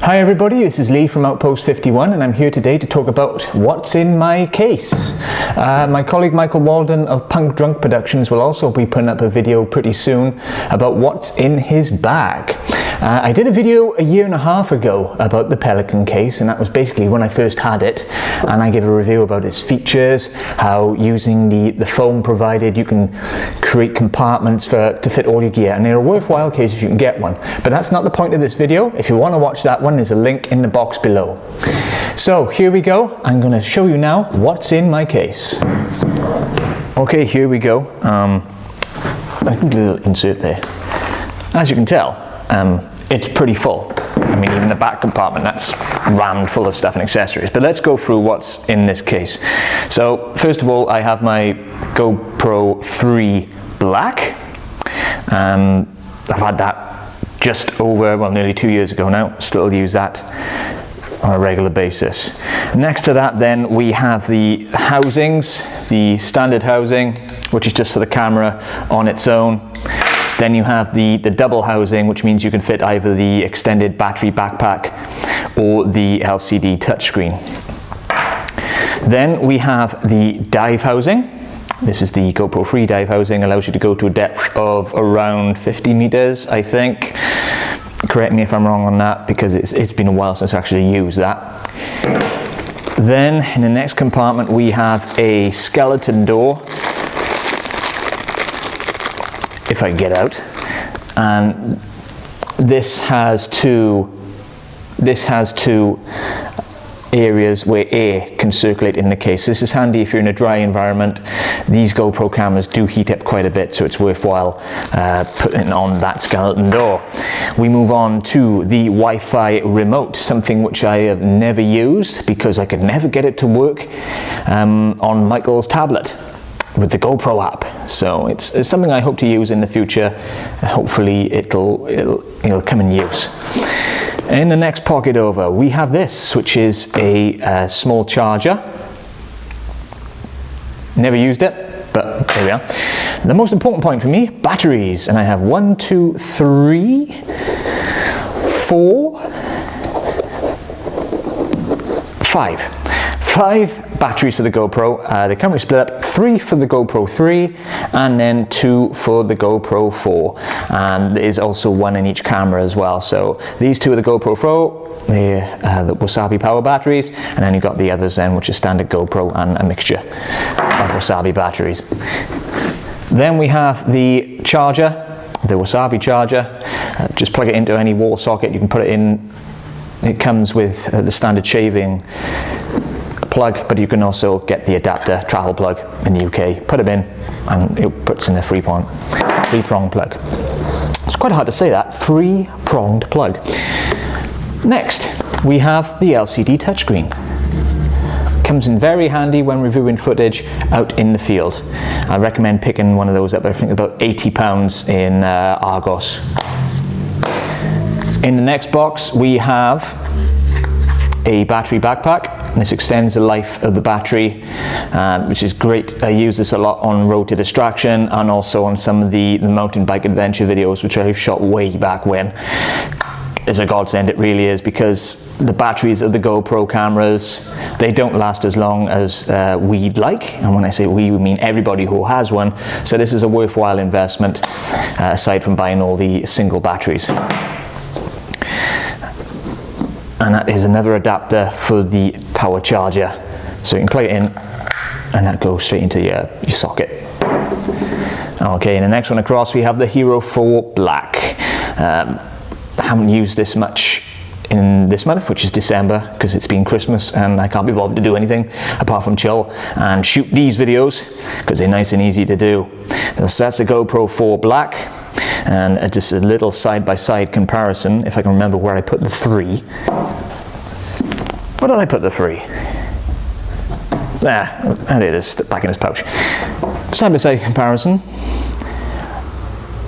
Hi everybody, this is Lee from Outpost 51 and I'm here today to talk about what's in my case. My colleague Michael Walden of Punk Drunk Productions will also be putting up a video pretty soon about what's in his bag. I did a video a year and a half ago about the Pelican case, and that was basically when I first had it, and I gave a review about its features, how using the foam provided you can create compartments to fit all your gear, and they're a worthwhile case if you can get one. But that's not the point of this video. If you want to watch that one, there's a link in the box below. So here we go. I'm going to show you now what's in my case. Okay, here we go. A little insert there. As you can tell, it's pretty full. I mean, even the back compartment, that's rammed full of stuff and accessories. But let's go through what's in this case. So first of all, I have my GoPro 3 Black. I've had that just over, well, nearly 2 years ago now. Still use that on a regular basis. Next to that then we have the housings, the standard housing, which is just for the camera on its own. Then you have the double housing, which means you can fit either the extended battery backpack or the LCD touchscreen. Then we have the dive housing. This is the GoPro 3 dive housing, allows you to go to a depth of around 50 meters, I think. Correct me if I'm wrong on that, because it's been a while since I actually used that. Then in the next compartment we have a skeleton door, if I can get out, and this has two areas where air can circulate in the case. This is handy if you're in a dry environment. These GoPro cameras do heat up quite a bit, so it's worthwhile putting on that skeleton door. We move on to the Wi-Fi remote, something which I have never used because I could never get it to work on Michael's tablet with the GoPro app. So it's something I hope to use in the future. Hopefully it'll come in use. In the next pocket over, we have this, which is a small charger. Never used it, but there we are. The most important point for me, batteries. And I have 1, 2, 3, 4, 5. 5 batteries for the GoPro. They're currently split up, 3 for the GoPro 3 and then 2 for the GoPro 4. And there's also 1 in each camera as well. So these 2 are the GoPro 4, the Wasabi power batteries, and then you've got the others then, which is standard GoPro and a mixture of Wasabi batteries. Then we have the charger, the Wasabi charger. Just plug it into any wall socket. You can put it in. It comes with the standard shaving plug, but you can also get the adapter travel plug in the UK. Put it in and it puts in the three-prong plug. It's quite hard to say that, 3-pronged plug. Next, we have the LCD touchscreen. Comes in very handy when reviewing footage out in the field. I recommend picking one of those up. I think about £80 in Argos. In the next box we have a battery backpack. This extends the life of the battery, which is great. I use this a lot on road to distraction and also on some of the mountain bike adventure videos, which I've shot way back when. It's a godsend, it really is, because the batteries of the GoPro cameras, they don't last as long as we'd like. And when I say we mean everybody who has one. So this is a worthwhile investment, aside from buying all the single batteries. And that is another adapter for the power charger. So you can plug it in and that goes straight into your socket. Okay, and the next one across we have the Hero 4 Black. I haven't used this much in this month, which is December, because it's been Christmas and I can't be bothered to do anything apart from chill and shoot these videos because they're nice and easy to do. So that's the GoPro 4 Black. And just a little side-by-side comparison, if I can remember where I put the 3. Where did I put the 3? There it is, back in his pouch. Side-by-side comparison.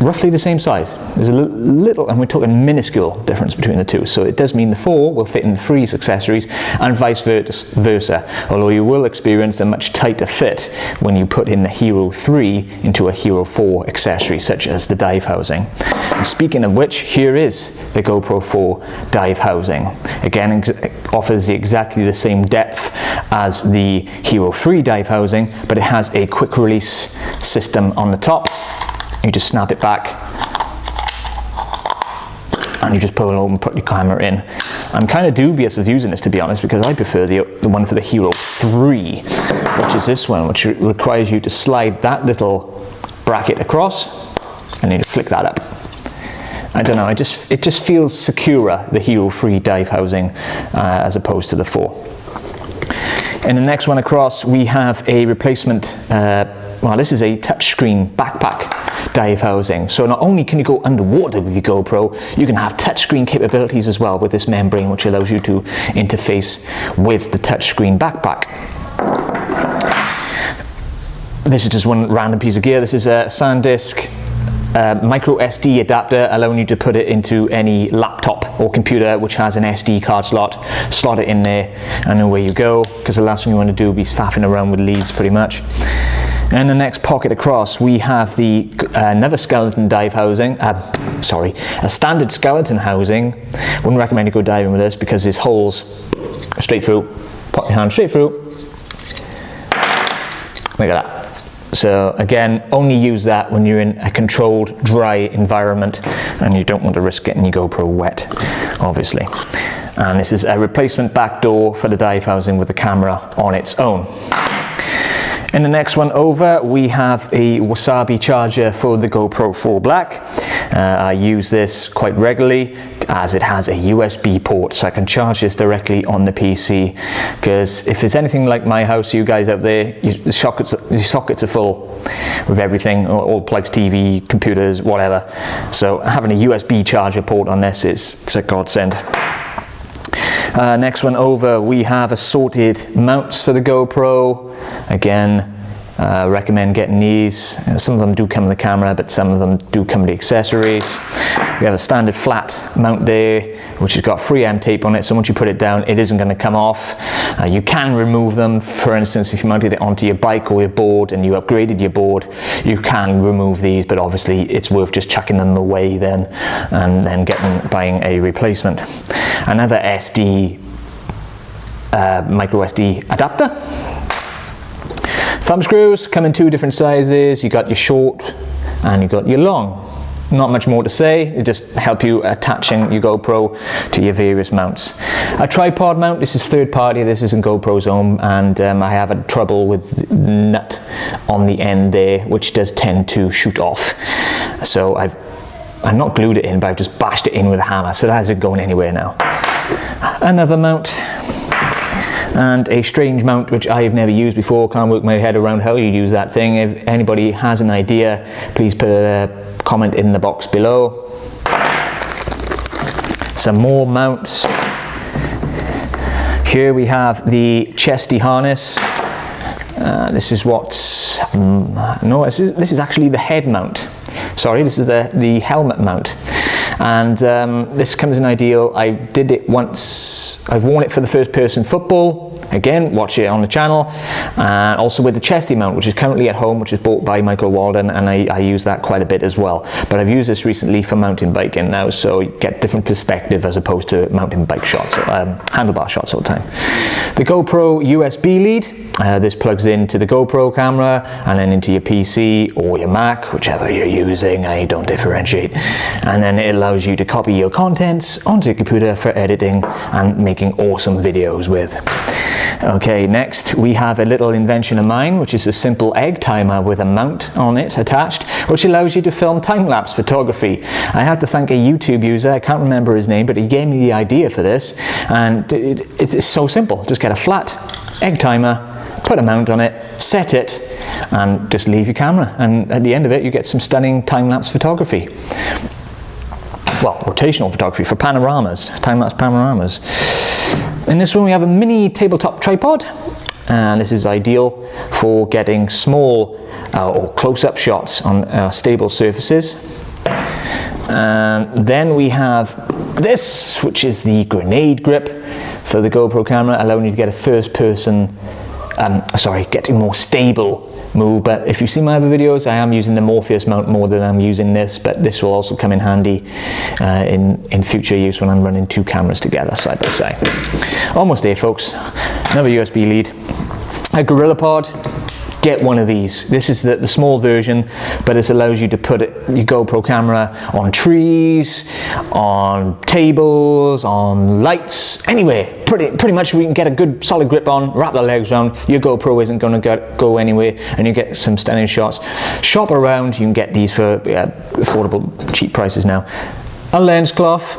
roughly the same size. There's a little, and we're talking minuscule difference between the two. So it does mean the 4 will fit in the 3's accessories and vice versa, although you will experience a much tighter fit when you put in the Hero 3 into a Hero 4 accessory, such as the dive housing. And speaking of which, here is the GoPro 4 dive housing. Again, it offers exactly the same depth as the Hero 3 dive housing, but it has a quick release system on the top. You just snap it back and you just pull it over and put your camera in. I'm kind of dubious of using this, to be honest, because I prefer the one for the Hero 3, which is this one, which requires you to slide that little bracket across and then you flick that up. I don't know, it just feels securer, the Hero 3 dive housing, as opposed to the 4. In the next one across, we have a replacement, well, this is a touchscreen backpack dive housing. So not only can you go underwater with your GoPro, you can have touchscreen capabilities as well with this membrane, which allows you to interface with the touchscreen backpack. This is just one random piece of gear. This is a SanDisk micro SD adapter, allowing you to put it into any laptop or computer which has an SD card slot it in there, and away you go, because the last thing you want to do is be faffing around with leads pretty much. And the next pocket across, we have the another skeleton dive housing, a standard skeleton housing. Wouldn't recommend you go diving with this because there's holes straight through. Pop your hand straight through. Look at that. So again, only use that when you're in a controlled, dry environment and you don't want to risk getting your GoPro wet, obviously. And this is a replacement back door for the dive housing with the camera on its own. In the next one over, we have a Wasabi charger for the GoPro 4 Black. I use this quite regularly as it has a USB port, so I can charge this directly on the PC, because if it's anything like my house, you guys out there, your sockets are full with everything, all plugs, TV, computers, whatever. So having a USB charger port on this it's a godsend. Next one over, we have assorted mounts for the GoPro. Again, recommend getting these. Some of them do come with the camera, but some of them do come with the accessories. We have a standard flat mount there, which has got 3M tape on it, so once you put it down, it isn't going to come off. You can remove them. For instance, if you mounted it onto your bike or your board and you upgraded your board, you can remove these, but obviously it's worth just chucking them away then and then buying a replacement. Another micro SD adapter. Thumb screws come in 2 different sizes. You got your short and you got your long. Not much more to say, it just help you attaching your GoPro to your various mounts. A tripod mount, this is third party, this isn't GoPro's own, and I have had trouble with the nut on the end there, which does tend to shoot off. So I've not glued it in, but I've just bashed it in with a hammer, so that isn't going anywhere now. Another mount. And a strange mount which I've never used before, can't work my head around how you use that thing. If anybody has an idea, please put a comment in the box below. Some more mounts. Here we have the chesty harness. This is this is actually the head mount. Sorry, this is the helmet mount. And this comes in ideal. I did it once. I've worn it for the first person football. Again, watch it on the channel. And also with the chesty mount, which is currently at home, which is bought by Michael Walden, and I use that quite a bit as well. But I've used this recently for mountain biking now, so you get different perspective as opposed to mountain bike shots, handlebar shots all the time. The GoPro USB lead. This plugs into the GoPro camera and then into your PC or your Mac, whichever you're using, I don't differentiate. And then it allows you to copy your contents onto your computer for editing and making awesome videos with. Okay, next we have a little invention of mine, which is a simple egg timer with a mount on it attached, which allows you to film time-lapse photography. I have to thank a YouTube user, I can't remember his name, but he gave me the idea for this, and it's so simple. Just get a flat egg timer, put a mount on it, set it, and just leave your camera, and at the end of it you get some stunning time-lapse photography. Well, rotational photography for panoramas, time-lapse panoramas. In this one we have a mini tabletop tripod, and this is ideal for getting small or close-up shots on stable surfaces. And then we have this, which is the grenade grip for the GoPro camera, allowing you to get a first person, getting more stable move. But if you see my other videos, I am using the Morpheus mount more than I'm using this, but this will also come in handy in future use when I'm running two cameras together side by side. Almost there, folks. Another USB lead. A GorillaPod. Get one of these. This is the small version, but this allows you to put your GoPro camera on trees, on tables, on lights, anywhere. Pretty much we can get a good solid grip on, wrap the legs around, your GoPro isn't going to go anywhere, and you get some stunning shots. Shop around, you can get these for affordable, cheap prices now. A lens cloth,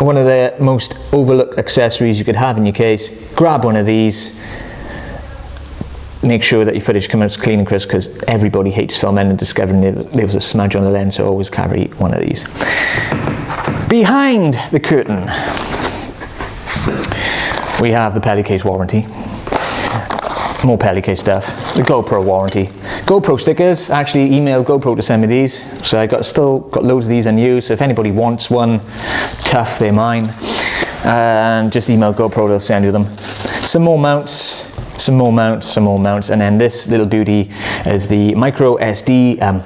one of the most overlooked accessories you could have in your case. Grab one of these. Make sure that your footage comes out clean and crisp, because everybody hates filming and discovering there was a smudge on the lens, so always carry one of these. Behind the curtain, we have the Pelican warranty. More Pelican stuff. The GoPro warranty. GoPro stickers. I actually emailed GoPro to send me these, so I still got loads of these unused, so if anybody wants one, tough, they're mine. And just email GoPro, they'll send you them. Some more mounts, and then this little beauty is the micro HDMI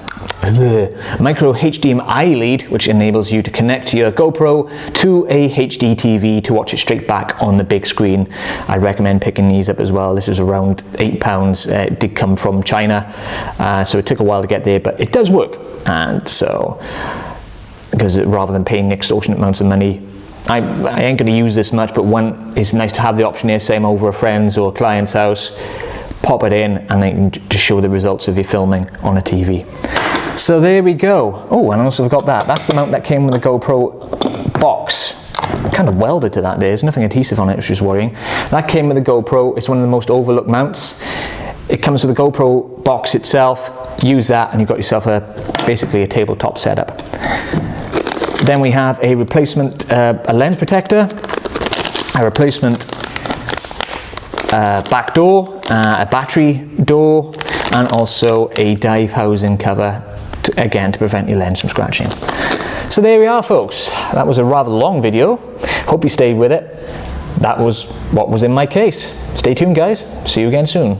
lead, which enables you to connect your GoPro to a HD TV to watch it straight back on the big screen. I recommend picking these up as well. This is around £8. It did come from China, so it took a while to get there, but it does work. And so, because rather than paying extortionate amounts of money, I ain't going to use this much, but one, it's nice to have the option here, say I'm over a friend's or a client's house, pop it in, and they can just show the results of your filming on a TV. So there we go. Oh, and I also forgot that. That's the mount that came with the GoPro box. Kind of welded to that. There's nothing adhesive on it, which is worrying. That came with the GoPro. It's one of the most overlooked mounts. It comes with the GoPro box itself. Use that, and you've got yourself basically a tabletop setup. Then we have a replacement, a lens protector, a replacement back door, a battery door, and also a dive housing cover, again to prevent your lens from scratching. So there we are, folks. That was a rather long video. Hope you stayed with it. That was what was in my case. Stay tuned, guys. See you again soon.